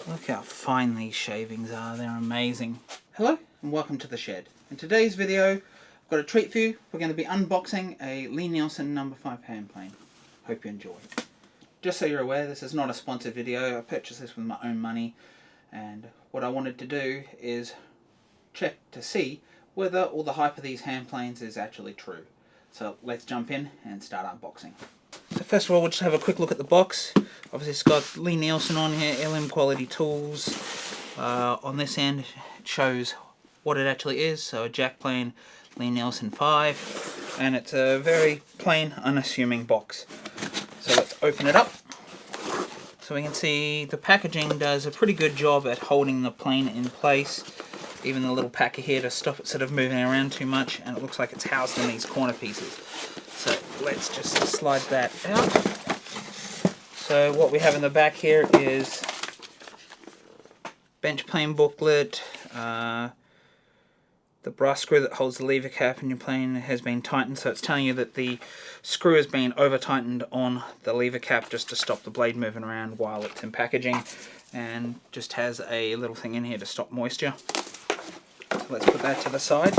Look how fine these shavings are, they're amazing. Hello and welcome to the shed. In today's video, I've got a treat for you. We're going to be unboxing a Lie-Nielsen No. 5 hand plane. Hope you enjoy. Just so you're aware, this is not a sponsored video. I purchased this with my own money, and what I wanted to do is check to see whether all the hype of these hand planes is actually true. So let's jump in and start unboxing. So first of all, we'll just have a quick look at the box. Obviously it's got Lie-Nielsen on here, LM quality tools. On this end it shows what it actually is, so a jack plane, Lie-Nielsen 5, and it's a very plain, unassuming box. So let's open it up. So we can see the packaging does a pretty good job at holding the plane in place. Even the little packer here to stop it sort of moving around too much, and it looks like it's housed in these corner pieces. So let's just slide that out. So what we have in the back here is bench plane booklet. The brass screw that holds the lever cap in your plane has been tightened, so it's telling you that the screw has been over tightened on the lever cap just to stop the blade moving around while it's in packaging, and just has a little thing in here to stop moisture. So let's put that to the side.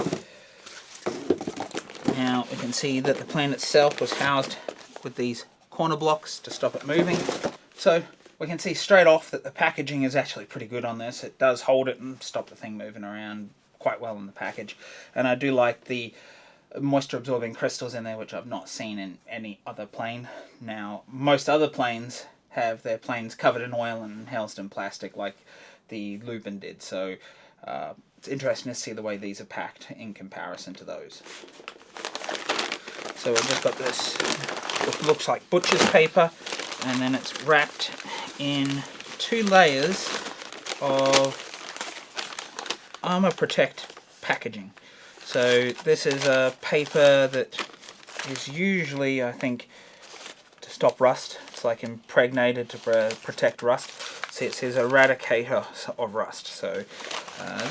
Now we can see that the plane itself was housed with these corner blocks to stop it moving. So we can see straight off that the packaging is actually pretty good on this. It does hold it and stop the thing moving around quite well in the package. And I do like the moisture absorbing crystals in there, which I've not seen in any other plane. Now most other planes have their planes covered in oil and housed in plastic like the Lubin did. So it's interesting to see the way these are packed in comparison to those. So we've just got this, which looks like butcher's paper, and then it's wrapped in 2 layers of Armor Protect packaging. So this is a paper that is usually, I think, to stop rust. It's like impregnated to protect rust. See, it says eradicator of rust. So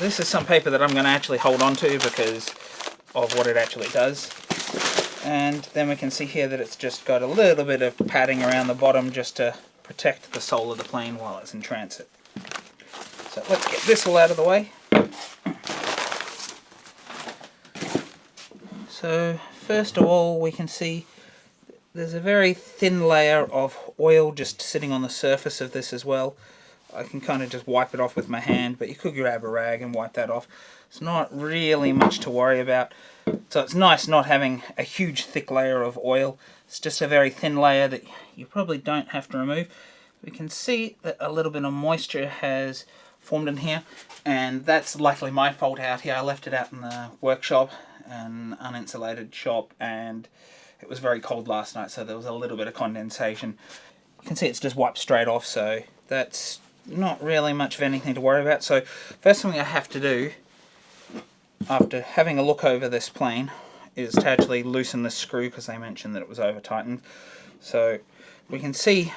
this is some paper that I'm going to actually hold on to because of what it actually does. And then we can see here that it's just got a little bit of padding around the bottom just to protect the sole of the plane while it's in transit. So let's get this all out of the way. So first of all, we can see there's a very thin layer of oil just sitting on the surface of this as well. I can kind of just wipe it off with my hand, but you could grab a rag and wipe that off. It's not really much to worry about. So it's nice not having a huge thick layer of oil. It's just a very thin layer that you probably don't have to remove. We can see that a little bit of moisture has formed in here, and that's likely my fault out here. I left it out in the workshop, an uninsulated shop, and it was very cold last night, so there was a little bit of condensation. You can see it's just wiped straight off, so that's not really much of anything to worry about. So first thing I have to do after having a look over this plane is to actually loosen the screw, because they mentioned that it was over tightened. So we can see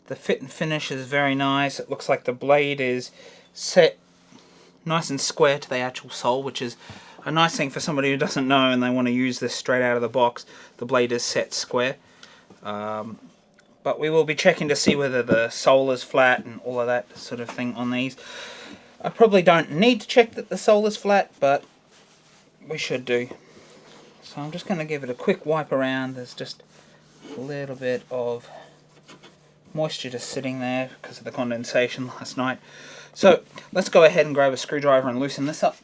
the fit and finish is very nice. It looks like the blade is set nice and square to the actual sole, which is a nice thing for somebody who doesn't know and they want to use this straight out of the box. The blade is set square. But we will be checking to see whether the sole is flat and all of that sort of thing on these. I probably don't need to check that the sole is flat, but we should do. So I'm just going to give it a quick wipe around. There's just a little bit of moisture just sitting there because of the condensation last night. So let's go ahead and grab a screwdriver and loosen this up.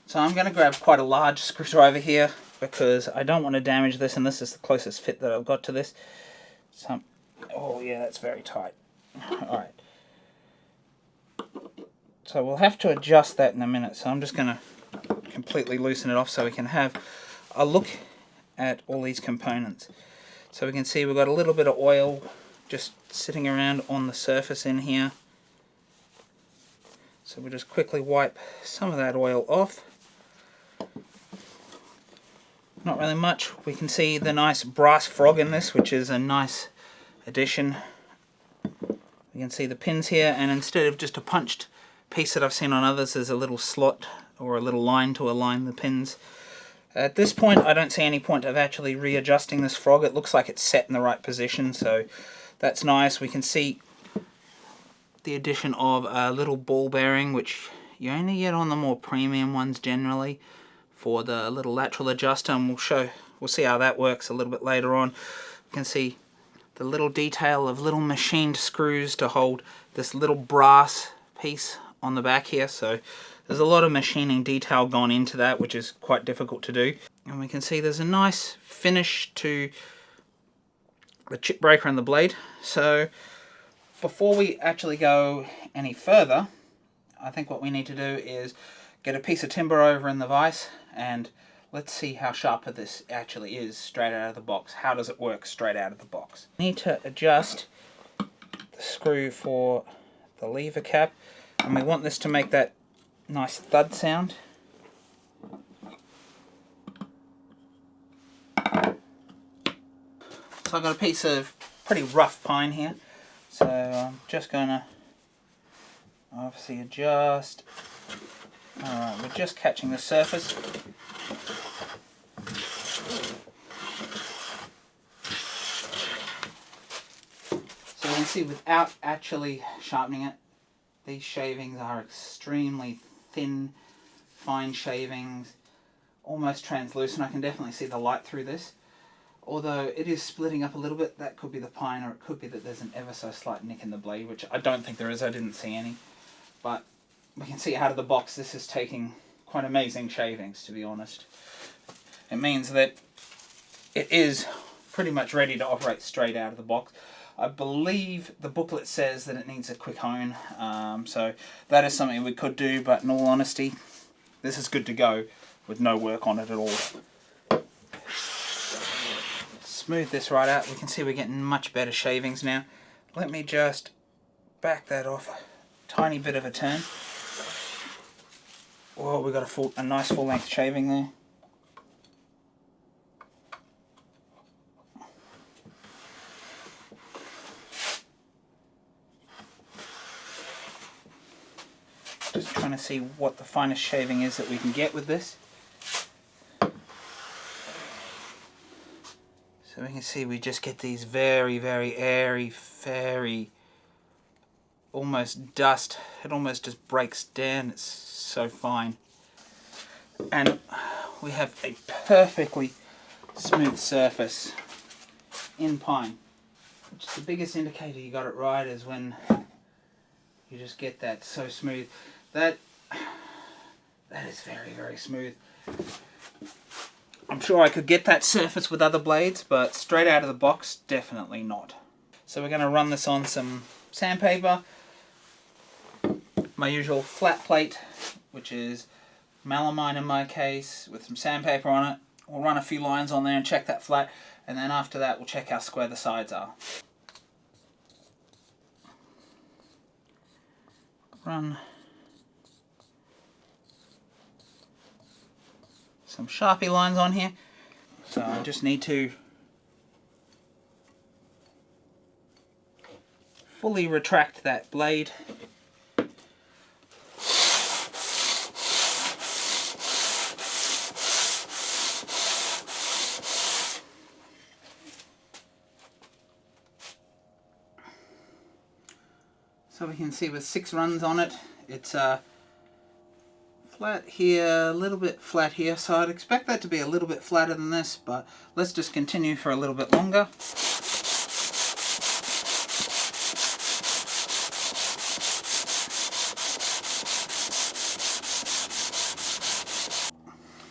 So I'm going to grab quite a large screwdriver here because I don't want to damage this, and this is the closest fit that I've got to this. So, oh yeah, that's very tight. Alright. So we'll have to adjust that in a minute, so I'm just going to completely loosen it off so we can have a look at all these components. So we can see we've got a little bit of oil just sitting around on the surface in here. So we'll just quickly wipe some of that oil off. Not really much. We can see the nice brass frog in this, which is a nice addition. We can see the pins here, and instead of just a punched piece that I've seen on others, there's a little slot or a little line to align the pins. At this point I don't see any point of actually readjusting this frog. It looks like it's set in the right position, so that's nice. We can see the addition of a little ball bearing, which you only get on the more premium ones generally, for the little lateral adjuster, and we'll see how that works a little bit later on. You can see the little detail of little machined screws to hold this little brass piece on the back here, so there's a lot of machining detail gone into that, which is quite difficult to do. And we can see there's a nice finish to the chip breaker and the blade. So before we actually go any further, I think what we need to do is get a piece of timber over in the vise, and let's see how sharp this actually is straight out of the box. How does it work straight out of the box? We need to adjust the screw for the lever cap, and we want this to make that nice thud sound. So I've got a piece of pretty rough pine here, so I'm just going to obviously adjust. Alright, we're just catching the surface. So you can see without actually sharpening it, these shavings are extremely thin, fine shavings, almost translucent. I can definitely see the light through this. Although it is splitting up a little bit, that could be the pine, or it could be that there's an ever so slight nick in the blade, which I don't think there is, I didn't see any. But we can see out of the box this is taking quite amazing shavings, to be honest. It means that it is pretty much ready to operate straight out of the box. I believe the booklet says that it needs a quick hone, so that is something we could do, but in all honesty, this is good to go with no work on it at all. Smooth this right out. We can see we're getting much better shavings now. Let me just back that off a tiny bit of a turn. Oh, we've got a nice full length shaving there. Just trying to see what the finest shaving is that we can get with this. So we can see we just get these very, very airy, fairy, almost dust. It almost just breaks down. It's so fine. And we have a perfectly smooth surface in pine. Which is the biggest indicator you got it right, is when you just get that so smooth. That is very, very smooth. I'm sure I could get that surface with other blades, but straight out of the box, definitely not. So we're going to run this on some sandpaper. My usual flat plate, which is melamine in my case, with some sandpaper on it. We'll run a few lines on there and check that flat, and then after that we'll check how square the sides are. Run some Sharpie lines on here. So I just need to fully retract that blade. So we can see with 6 runs on it, it's flat here, a little bit flat here, so I'd expect that to be a little bit flatter than this, but let's just continue for a little bit longer.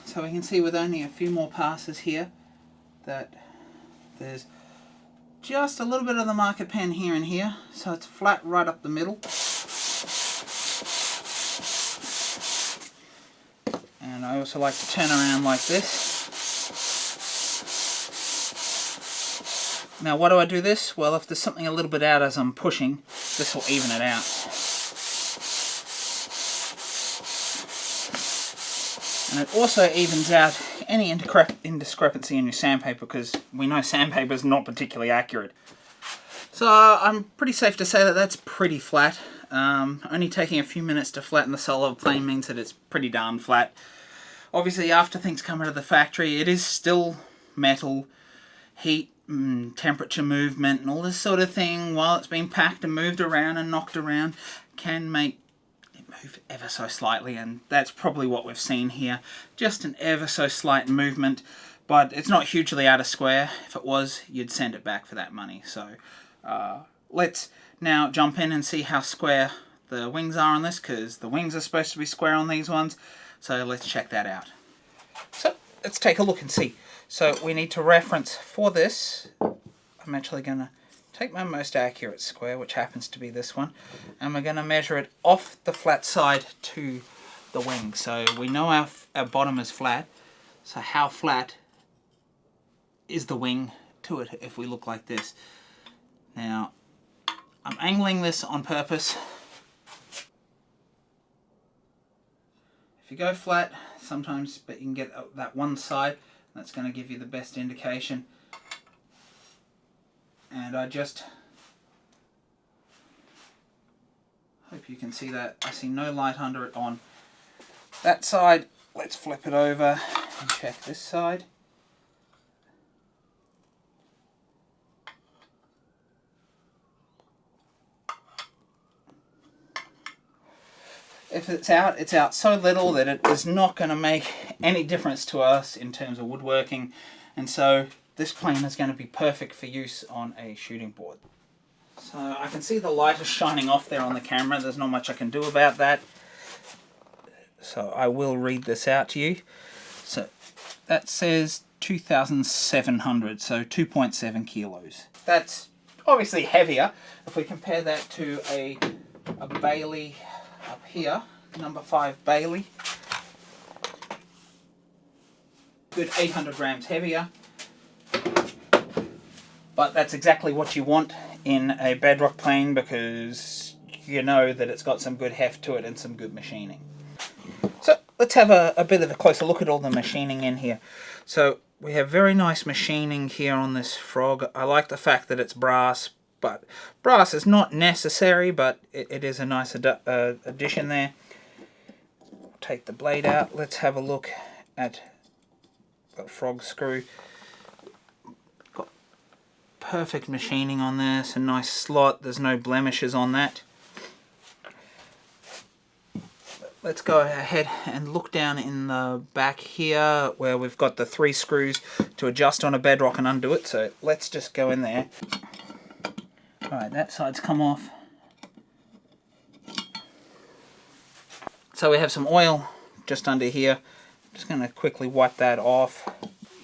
So we can see with only a few more passes here that there's just a little bit of the marker pen here and here, so it's flat right up the middle. And I also like to turn around like this. Now why do I do this? Well, if there's something a little bit out as I'm pushing, this will even it out. And it also evens out any indiscrepancy in your sandpaper, because we know sandpaper is not particularly accurate. So I'm pretty safe to say that that's pretty flat. Only taking a few minutes to flatten the solid plane means that it's pretty darn flat. Obviously after things come out of the factory, it is still metal. Heat temperature movement and all this sort of thing while it's being packed and moved around and knocked around can make it move ever so slightly, and that's probably what we've seen here. Just an ever so slight movement, but it's not hugely out of square. If it was, you'd send it back for that money. So let's now jump in and see how square the wings are on this, because the wings are supposed to be square on these ones. So let's check that out. So let's take a look and see. So we need to reference for this. I'm actually going to take my most accurate square, which happens to be this one, and we're going to measure it off the flat side to the wing. So we know our bottom is flat, so how flat is the wing to it if we look like this? Now, I'm angling this on purpose. If you go flat, sometimes, but you can get that one side, that's going to give you the best indication. And I just hope you can see that. I see no light under it on that side. Let's flip it over and check this side. If it's out so little that it is not going to make any difference to us in terms of woodworking, and so this plane is going to be perfect for use on a shooting board. So I can see the light is shining off there on the camera. There's not much I can do about that. So I will read this out to you. So that says 2,700, so 2.7 kilos. That's obviously heavier. If we compare that to a Bailey up here, number 5 Bailey, good 800 grams heavier. But that's exactly what you want in a bedrock plane, because you know that it's got some good heft to it and some good machining. So let's have a bit of a closer look at all the machining in here. So we have very nice machining here on this frog. I like the fact that it's brass, but brass is not necessary, but it is a nice addition there. Take the blade out. Let's have a look at the frog screw. Got perfect machining on this, a nice slot. There's no blemishes on that. Let's go ahead and look down in the back here where we've got the 3 screws to adjust on a bedrock and undo it. So let's just go in there. Alright, that side's come off. So we have some oil just under here. I'm just going to quickly wipe that off.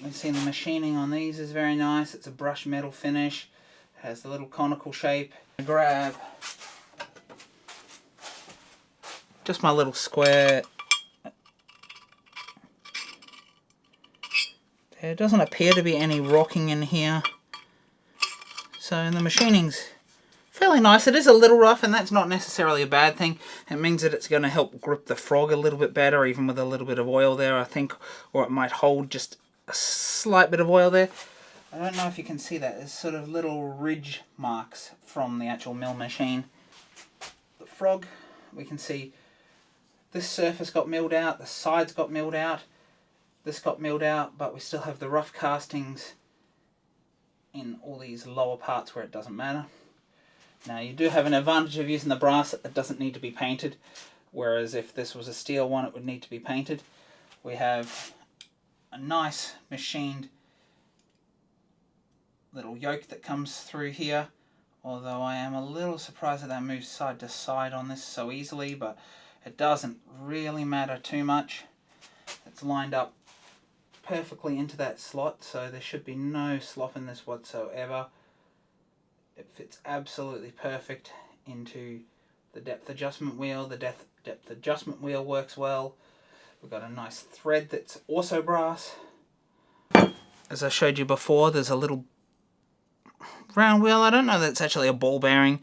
You see the machining on these is very nice. It's a brushed metal finish. It has the little conical shape. Grab just my little square. There doesn't appear to be any rocking in here. So the machining's fairly nice. It is a little rough, and that's not necessarily a bad thing. It means that it's going to help grip the frog a little bit better, even with a little bit of oil there, I think. Or it might hold just a slight bit of oil there. I don't know if you can see that. There's sort of little ridge marks from the actual mill machine. The frog, we can see this surface got milled out, the sides got milled out, this got milled out, but we still have the rough castings in all these lower parts where it doesn't matter. Now you do have an advantage of using the brass that doesn't need to be painted, whereas if this was a steel one it would need to be painted. We have a nice machined little yoke that comes through here, although I am a little surprised that moves side to side on this so easily, but it doesn't really matter too much. It's lined up perfectly into that slot, so there should be no slop in this whatsoever. It fits absolutely perfect into the depth adjustment wheel. The depth adjustment wheel works well. We've got a nice thread that's also brass. As I showed you before, there's a little round wheel. I don't know that it's actually a ball bearing.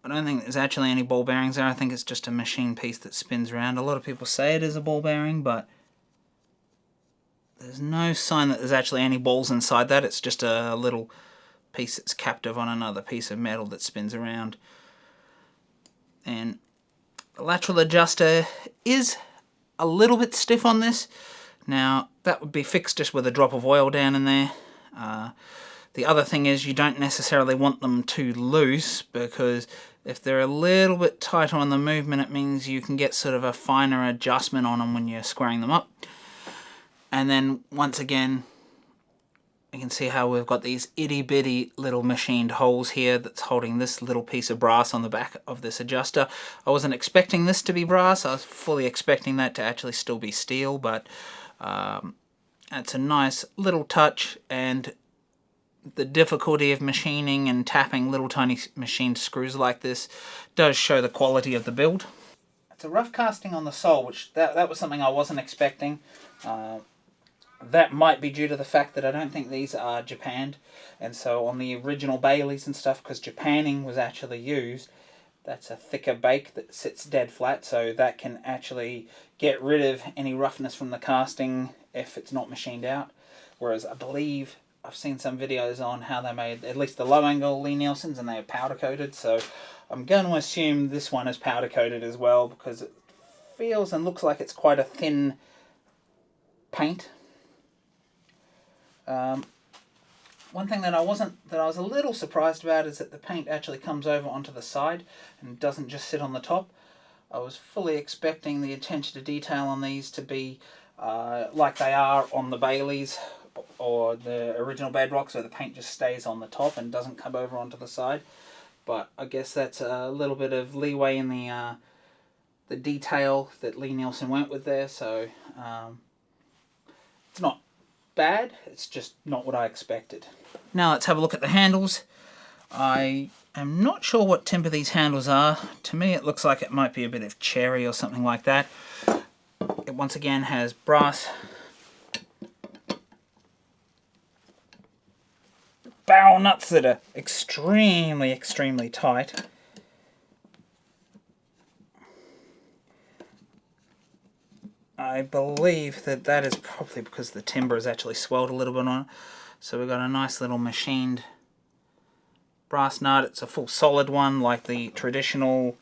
I don't think there's actually any ball bearings there. I think it's just a machine piece that spins around. A lot of people say it is a ball bearing, but there's no sign that there's actually any balls inside that. It's just a little piece that's captive on another piece of metal that spins around. And the lateral adjuster is a little bit stiff on this. Now that would be fixed just with a drop of oil down in there. The other thing is you don't necessarily want them too loose, because if they're a little bit tighter on the movement, it means you can get sort of a finer adjustment on them when you're squaring them up. And then once again, you can see how we've got these itty bitty little machined holes here that's holding this little piece of brass on the back of this adjuster. I wasn't expecting this to be brass. I was fully expecting that to actually still be steel, but it's a nice little touch, and the difficulty of machining and tapping little tiny machined screws like this does show the quality of the build. It's a rough casting on the sole, which that was something I wasn't expecting. That might be due to the fact that I don't think these are japanned, and so on the original Baileys and stuff, because japanning was actually used, that's a thicker bake that sits dead flat, so that can actually get rid of any roughness from the casting if it's not machined out. Whereas I believe I've seen some videos on how they made at least the low angle Lie-Nielsens, and they are powder coated, so I'm going to assume this one is powder coated as well, because it feels and looks like it's quite a thin paint. One thing that I was a little surprised about is that the paint actually comes over onto the side and doesn't just sit on the top. I was fully expecting the attention to detail on these to be like they are on the Baileys or the original Bedrocks, where the paint just stays on the top and doesn't come over onto the side. But I guess that's a little bit of leeway in the detail that Lie-Nielsen went with there. So it's not bad, it's just not what I expected. Now let's have a look at the handles. I am not sure what timber these handles are. To me it looks like it might be a bit of cherry or something like that. It once again has brass barrel nuts that are extremely tight. I believe that is probably because the timber is actually swelled a little bit on it. So we've got a nice little machined brass nut. It's a full solid one like the traditional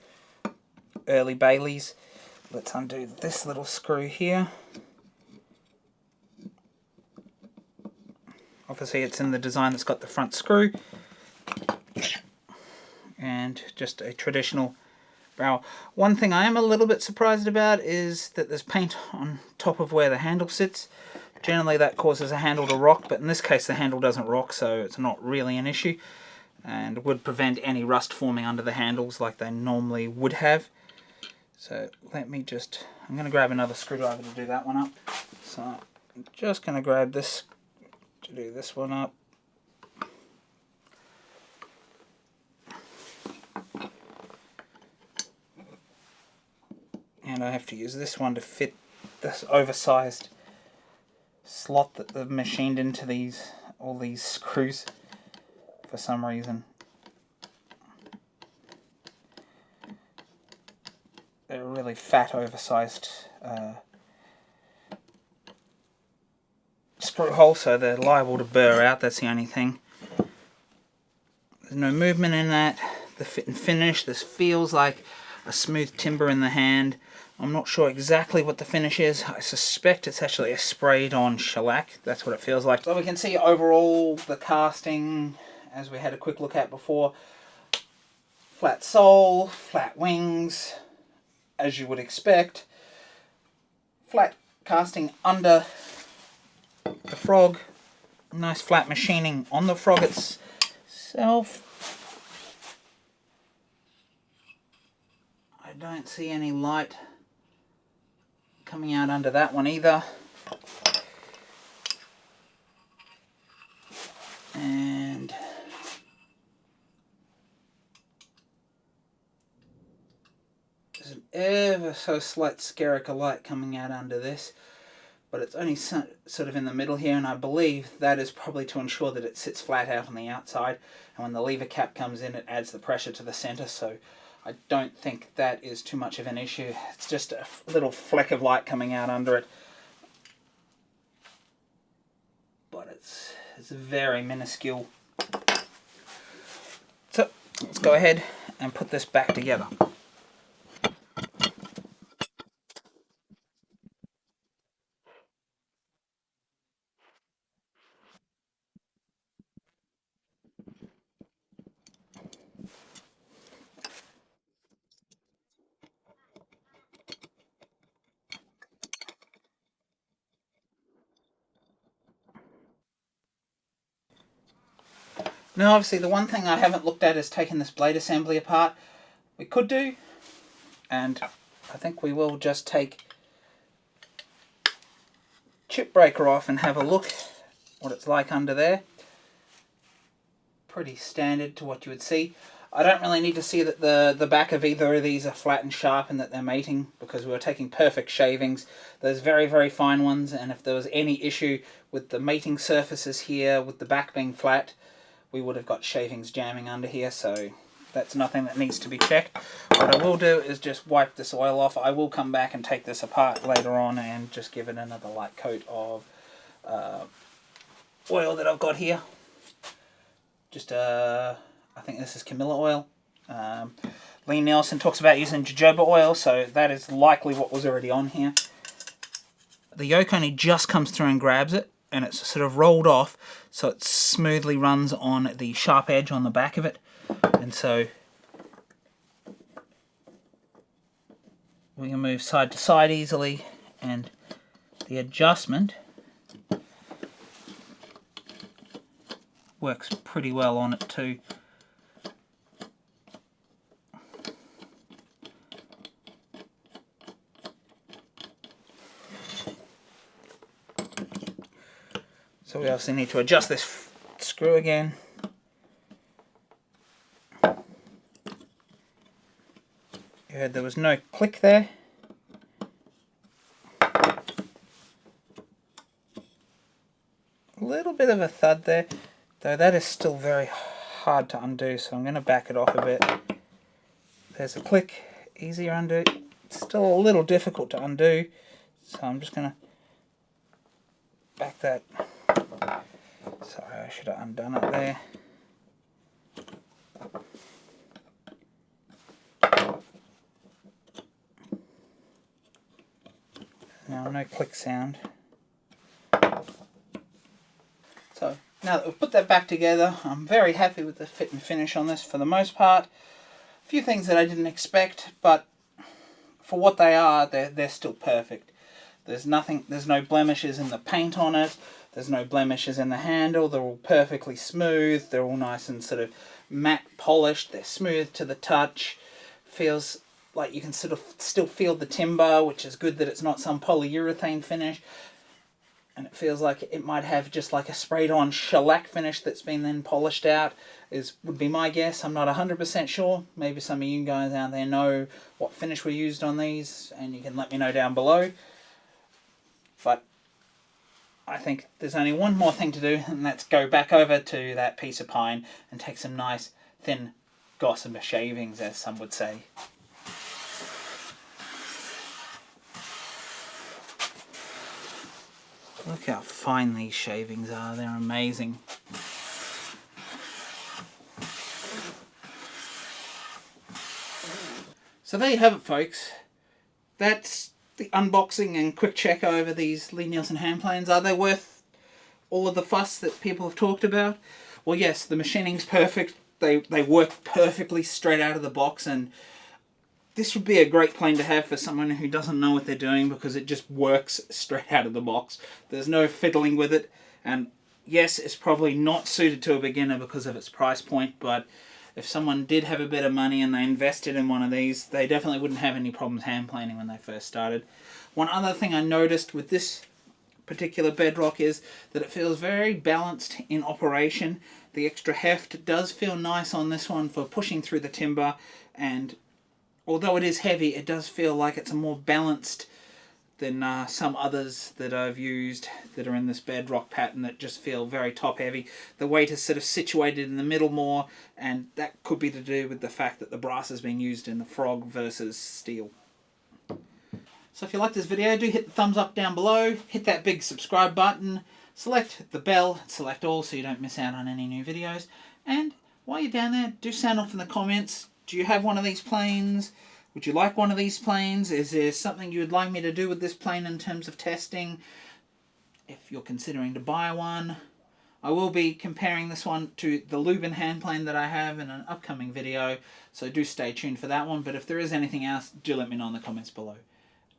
early Baileys. Let's undo this little screw here. Obviously it's in the design that's got the front screw. And just a traditional barrel. One thing I am a little bit surprised about is that there's paint on top of where the handle sits. Generally that causes a handle to rock, but in this case the handle doesn't rock, so it's not really an issue, and would prevent any rust forming under the handles like they normally would have. So let me just, I'm going to grab another screwdriver to do that one up. So I'm just going to grab this to do this one up. And I have to use this one to fit this oversized slot that they've machined into all these screws for some reason. They're really fat, oversized screw hole, so they're liable to burr out. That's the only thing. There's no movement in that. The fit and finish, this feels like a smooth timber in the hand. I'm not sure exactly what the finish is. I suspect it's actually a sprayed on shellac. That's what it feels like. So we can see overall the casting, as we had a quick look at before, flat sole, flat wings, as you would expect. Flat casting under the frog. Nice flat machining on the frog itself. I don't see any light coming out under that one either. And there's an ever so slight spherical light coming out under this, but it's only sort of in the middle here, and I believe that is probably to ensure that it sits flat out on the outside, and when the lever cap comes in it adds the pressure to the center, so I don't think that is too much of an issue. It's just a little fleck of light coming out under it. But it's very minuscule. So let's go ahead and put this back together. Now obviously the one thing I haven't looked at is taking this blade assembly apart. We could do, and I think we will just take chip breaker off and have a look what it's like under there. Pretty standard to what you would see. I don't really need to see that the back of either of these are flat and sharp and that they're mating, because we were taking perfect shavings. There's very, very fine ones, and if there was any issue with the mating surfaces here, with the back being flat, we would have got shavings jamming under here, so that's nothing that needs to be checked. What I will do is just wipe this oil off. I will come back and take this apart later on and just give it another light coat of oil that I've got here. Just, I think this is Camilla oil. Lie-Nielsen talks about using jojoba oil, so that is likely what was already on here. The yolk only just comes through and grabs it, and it's sort of rolled off, so it smoothly runs on the sharp edge on the back of it. And so we can move side to side easily, and the adjustment works pretty well on it too. So we obviously need to adjust this screw again. You heard there was no click there. A little bit of a thud there, though that is still very hard to undo, so I'm going to back it off a bit. There's a click, easier undo. It's still a little difficult to undo, so I'm just going to back that. Sorry, I should have undone it there. Now, no click sound. So, now that we've put that back together, I'm very happy with the fit and finish on this for the most part. A few things that I didn't expect, but for what they are, they're still perfect. There's no blemishes in the paint on it. There's no blemishes in the handle. They're all perfectly smooth. They're all nice and sort of matte polished. They're smooth to the touch. Feels like you can sort of still feel the timber, which is good that it's not some polyurethane finish. And it feels like it might have just like a sprayed on shellac finish that's been then polished out, would be my guess. I'm not 100% sure. Maybe some of you guys out there know what finish we used on these, and you can let me know down below. But I think there's only one more thing to do, and that's go back over to that piece of pine and take some nice thin gossamer shavings, as some would say. Look how fine these shavings are, they're amazing. So there you have it, folks. That's the unboxing and quick check over these Lie-Nielsen hand planes. Are they worth all of the fuss that people have talked about? Well, yes, the machining's perfect. They work perfectly straight out of the box, and this would be a great plane to have for someone who doesn't know what they're doing, because it just works straight out of the box. There's no fiddling with it, and yes, it's probably not suited to a beginner because of its price point, but if someone did have a bit of money and they invested in one of these, they definitely wouldn't have any problems hand planing when they first started. One other thing I noticed with this particular bedrock is that it feels very balanced in operation. The extra heft does feel nice on this one for pushing through the timber, and although it is heavy, it does feel like it's more balanced than some others that I've used that are in this bedrock pattern that just feel very top heavy. The weight is sort of situated in the middle more, and that could be to do with the fact that the brass is being used in the frog versus steel. So if you like this video, do hit the thumbs up down below, hit that big subscribe button, select the bell, select all so you don't miss out on any new videos, and while you're down there, do sound off in the comments. Do you have one of these planes? Would you like one of these planes? Is there something you would like me to do with this plane in terms of testing? If you're considering to buy one, I will be comparing this one to the Lubin hand plane that I have in an upcoming video, so do stay tuned for that one. But if there is anything else, do let me know in the comments below.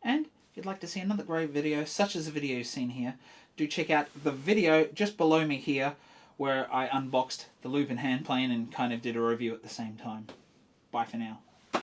And if you'd like to see another great video, such as the video you've seen here, do check out the video just below me here, where I unboxed the loop and hand plane and kind of did a review at the same time. Bye for now.